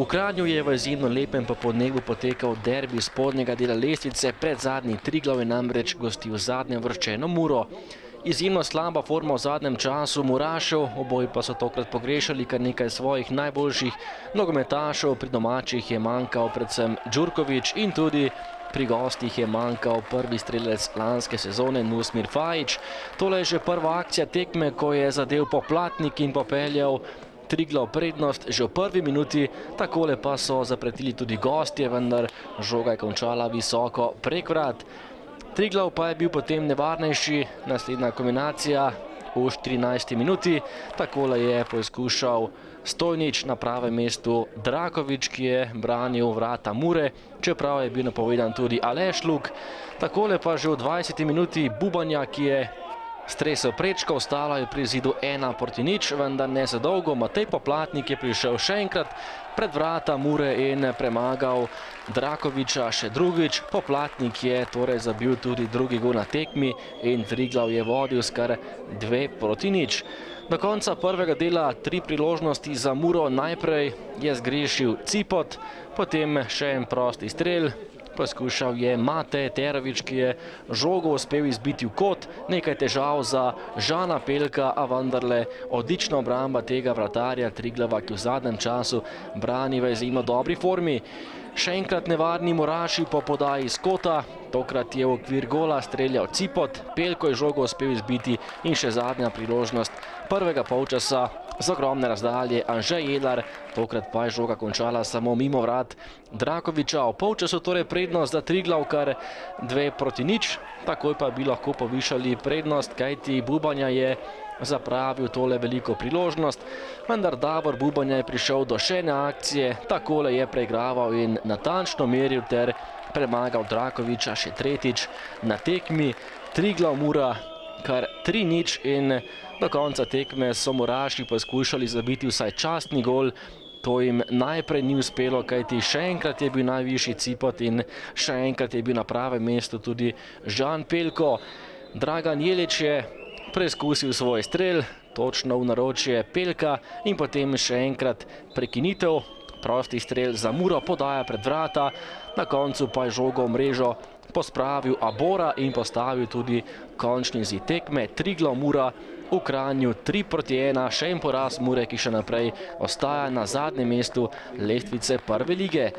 Kranju je v izjemno lepem popoldnevu potekal derbi spodnjega dela lestvice, pred zadnji Triglav je namreč gostil zadnje vrščeno Muro. Izjemno slaba forma v zadnjem času Murašev, oboji pa so tokrat pogrešali kar nekaj svojih najboljših nogometašev, pri domačih je manjkal predvsem Đurković in tudi pri gostih je manjkal prvi strelec lanske sezone Nusmir Fajić. Tole je že prva akcija tekme, ko je zadel Poplatnik in popeljal Triglav prednost že v prvi minuti, takole pa so zapretili tudi gostje, vendar žoga je končala visoko prek vrat. Triglav pa je bil potem nevarnejši, naslednja kombinacija v 14. minuti, takole je poizkušal Stojnič, na pravem mestu Draković, ki je branil vrata Mure, čeprav je bil napovedan tudi Aleš Luk. Takole pa že v 20. minuti Bubanja, ki je stresel prečko, ostalo je pri zidu 1:0, vendar ne za dolgo. Matej Poplatnik je prišel še enkrat pred vrata Mure in premagal Drakovića še drugič. Poplatnik je torej zabil tudi drugi gol na tekmi in Triglav je vodil s kar 2:0. Do konca prvega dela 3 priložnosti za Muro. Najprej je zgrešil Cipot, potem še en prosti strel. Poskušal je Matej Terović, ki je žogo uspel izbiti v kot. Nekaj težav za Žana Pelka, a vendarle odlična obramba tega vratarja Triglava, ki v zadnjem času brani v izjemno dobri formi. Še enkrat nevarni Muraši po podaji iz kota, tokrat je v okvir gola streljal Cipot, Pelko je žogo uspel izbiti in še zadnja priložnost prvega polčasa z ogromne razdalje Anže Jedlar, tokrat pa je žoga končala samo mimo vrat Drakovića. V polčasu torej prednost za Triglav kar 2:0, takoj pa bi lahko povišali prednost, kajti Bubanja je zapravil tole veliko priložnost, vendar Davor Bubanja je prišel do še ene akcije, takole je preigraval in natančno meril ter premagal Drakovića še tretjič na tekmi. Triglav Mura kar 3:0 in do konca tekme so Muraši poskušali zabiti vsaj častni gol. To jim najprej ni uspelo, kajti še enkrat je bil najvišji Cipot in še enkrat je bil na pravem mestu tudi Žan Pelko. Dragan Jelić je preizkusil svoj strel, točno v naročje Pelka in potem še enkrat prekinitev. Prosti strel za Muro, podaja pred vrata, na koncu pa je žogo v mrežo pospravil Abora in postavil tudi končni izid tekme. Triglav Mura v Kranju 3:1, še en poraz Mure, ki še naprej ostaja na zadnjem mestu lestvice prve lige.